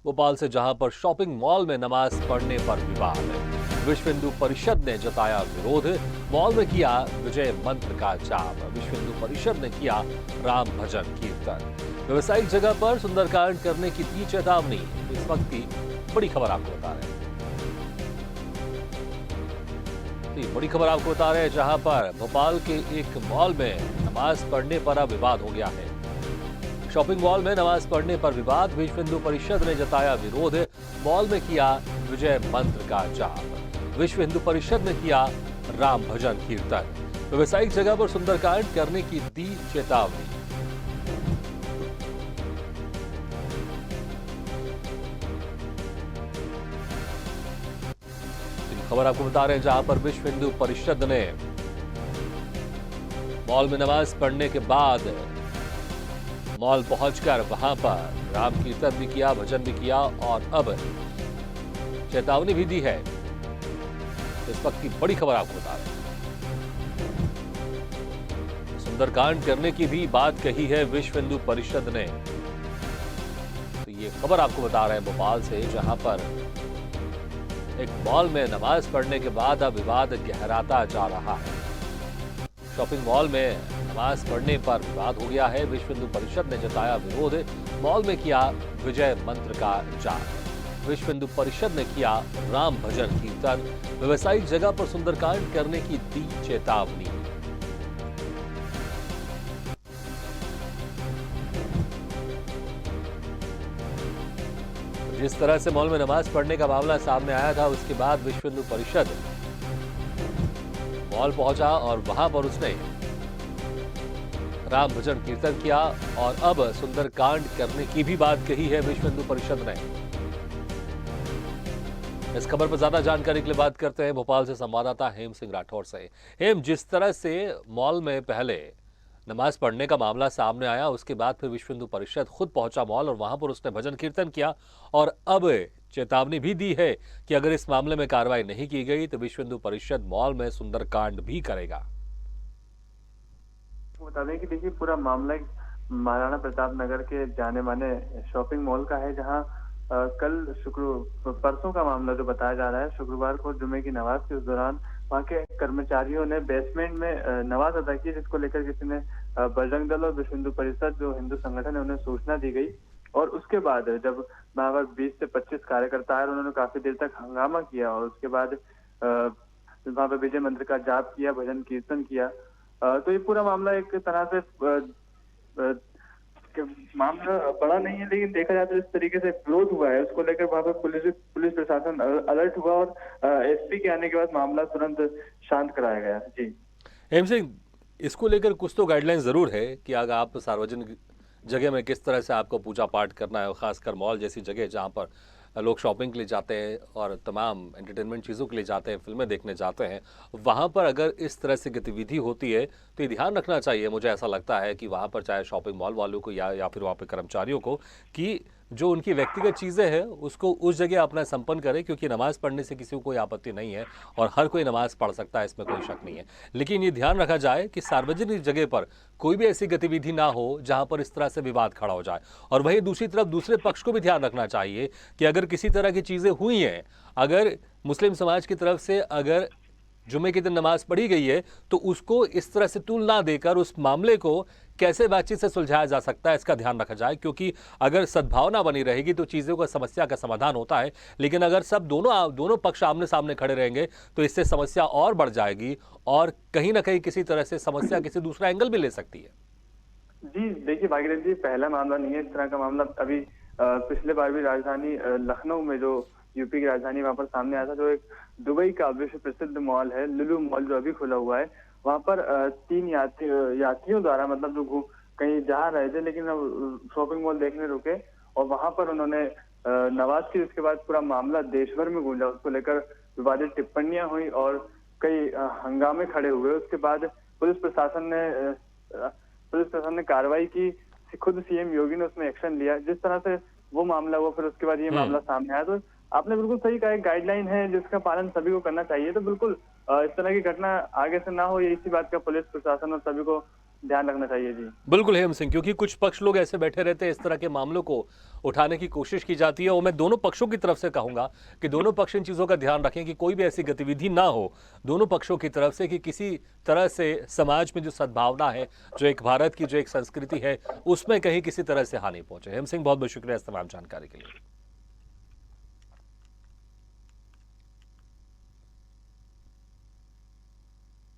भोपाल से, जहां पर शॉपिंग मॉल में नमाज पढ़ने पर विवाद। विश्व हिंदू परिषद ने जताया विरोध, मॉल में किया विजय मंत्र का जाप। विश्व हिंदू परिषद ने किया राम भजन कीर्तन। व्यवसायिक जगह पर सुंदरकांड करने की दी चेतावनी। इस वक्त की बड़ी खबर आपको बता रहे हैं। बड़ी खबर आपको बता रहे हैं, जहां पर भोपाल के एक मॉल में नमाज पढ़ने पर अब विवाद हो गया है। शॉपिंग मॉल में नमाज पढ़ने पर विवाद, विश्व हिंदू परिषद ने जताया विरोध, मॉल में किया विजय मंत्र का जाप। विश्व हिंदू परिषद ने किया राम भजन कीर्तन। व्यवसायिक जगह पर सुंदरकांड करने की दी चेतावनी। खबर आपको बता रहे हैं, जहां पर विश्व हिंदू परिषद ने मॉल में नमाज पढ़ने के बाद मॉल पहुंचकर वहां पर राम कीर्तन भी किया, भजन भी किया और अब चेतावनी भी दी है। इस वक्त की बड़ी खबर आपको बता रहे हैं। सुंदरकांड करने की भी बात कही है विश्व हिंदू परिषद ने। तो ये खबर आपको बता रहे हैं भोपाल से, जहां पर एक मॉल में नमाज पढ़ने के बाद अब विवाद गहराता जा रहा है। शॉपिंग मॉल में नमाज पढ़ने पर विवाद हो गया है। विश्व हिंदू परिषद ने जताया विरोध, मॉल में किया विजय मंत्र का जाप। विश्व हिंदू परिषद ने किया राम भजन कीर्तन। व्यवसायिक जगह पर सुंदरकांड करने की दी चेतावनी। जिस तरह से मॉल में नमाज पढ़ने का मामला सामने आया था, उसके बाद विश्व हिंदू परिषद मॉल पहुंचा और वहां पर उसने राम भजन कीर्तन किया और अब सुंदरकांड करने की भी बात कही है विश्व हिंदू परिषद ने। इस खबर पर ज्यादा जानकारी के लिए बात करते हैं भोपाल से संवाददाता हेम सिंह राठौर से। हेम, जिस तरह से मॉल में पहले नमाज पढ़ने का मामला सामने आया, उसके बाद फिर विश्व हिंदू परिषद खुद पहुंचा मॉल और वहां पर उसने भजन कीर्तन किया और अब चेतावनी भी दी है कि अगर इस मामले में कार्रवाई नहीं की गई तो विश्व हिंदू परिषद मॉल में सुंदरकांड भी करेगा। बता दें कि देखिए, पूरा मामला महाराणा प्रताप नगर के जाने माने शॉपिंग मॉल का है, जहां कल परसों का मामला जो बताया जा रहा है, शुक्रवार को जुमे की नमाज के उस दौरान वहां के कर्मचारियों ने बेसमेंट में नमाज अदा की, जिसको लेकर किसी ने बजरंग दल और विश्व हिंदू परिषद जो हिंदू संगठन है उन्हें सूचना दी गई। और उसके बाद जब वहां पर 20 से 25 कार्यकर्ता आए, उन्होंने काफी देर तक हंगामा किया और उसके बाद वहां पर विजय मंत्र का जाप किया, भजन कीर्तन किया। तो ये पूरा मामला एक तरह से मामला बड़ा नहीं है, लेकिन देखा जाए तो इस तरीके से विरोध हुआ है, उसको लेकर वहां पर पुलिस प्रशासन अलर्ट हुआ और एसपी के आने के बाद मामला तुरंत शांत कराया गया। जी हेम सिंह, इसको लेकर कुछ तो गाइडलाइन जरूर है कि अगर आप सार्वजनिक जगह में किस तरह से आपको पूजा पाठ करना है, खासकर मॉल जैसी जगह जहां पर लोग शॉपिंग के लिए जाते हैं और तमाम एंटरटेनमेंट चीज़ों के लिए जाते हैं, फिल्में देखने जाते हैं, वहाँ पर अगर इस तरह से गतिविधि होती है तो ये ध्यान रखना चाहिए। मुझे ऐसा लगता है कि वहाँ पर चाहे शॉपिंग मॉल वालों को या फिर वहाँ पर कर्मचारियों को, कि जो उनकी व्यक्तिगत चीज़ें हैं उसको उस जगह अपना संपन्न करें, क्योंकि नमाज़ पढ़ने से किसी को कोई आपत्ति नहीं है और हर कोई नमाज़ पढ़ सकता है, इसमें कोई शक नहीं है। लेकिन ये ध्यान रखा जाए कि सार्वजनिक जगह पर कोई भी ऐसी गतिविधि ना हो जहां पर इस तरह से विवाद खड़ा हो जाए। और वहीं दूसरी तरफ दूसरे पक्ष को भी ध्यान रखना चाहिए कि अगर किसी तरह की चीज़ें हुई हैं, अगर मुस्लिम समाज की तरफ से अगर जुमे के दिन नमाज पढ़ी गई है, तो उसको इस तरह से तूल ना देकर उस मामले को कैसे बातचीत से सुलझाया जा सकता है, इसका ध्यान रखा जाए। क्योंकि अगर सद्भावना बनी रहेगी तो चीज़ों का समस्या का समाधान होता है, लेकिन अगर सब दोनों पक्ष आमने सामने खड़े रहेंगे तो इससे समस्या और बढ़ जाएगी और कहीं ना कहीं किसी तरह से समस्या किसी दूसरा एंगल भी ले सकती है। जी देखिए भागीरथ जी, पहला मामला नहीं है इस तरह का मामला। अभी पिछले बार भी राजधानी लखनऊ में, जो यूपी की राजधानी, वहां पर सामने आया था, जो एक दुबई का विश्व प्रसिद्ध मॉल है लुलु मॉल, जो अभी खुला हुआ है। वहां पर 3 यात्रियों द्वारा, मतलब जो कहीं जा रहे थे लेकिन शॉपिंग मॉल देखने रुके और वहां पर उन्होंने नमाज की। उसके बाद पूरा मामला देश भर में गूंजा, उसको लेकर विवादित टिप्पणियां हुई और कई हंगामे खड़े हुए। उसके बाद पुलिस प्रशासन ने कार्रवाई की, खुद सीएम योगी ने उसमें एक्शन लिया। जिस तरह से वो मामला हुआ, फिर उसके बाद ये मामला सामने आया। तो आपने बिल्कुल सही कहा, एक गाइडलाइन है जिसका पालन सभी को करना चाहिए। तो बिल्कुल इस तरह की घटना आगे से ना हो, ये इसी बात का पुलिस प्रशासन और सभी को ध्यान रखना चाहिए जी। बिल्कुल हेम सिंह, क्योंकि कुछ पक्ष लोग ऐसे बैठे रहते हैं, इस तरह के मामलों को उठाने की कोशिश की जाती है और मैं दोनों पक्षों की तरफ से कहूंगा कि दोनों पक्ष इन चीज़ों का ध्यान रखें कि कोई भी ऐसी गतिविधि ना हो दोनों पक्षों की तरफ से कि किसी तरह से समाज में जो सद्भावना है, जो एक भारत की जो एक संस्कृति है, उसमें कहीं किसी तरह से हानि पहुंचे। हेम सिंह, बहुत बहुत शुक्रिया इस तमाम जानकारी के लिए।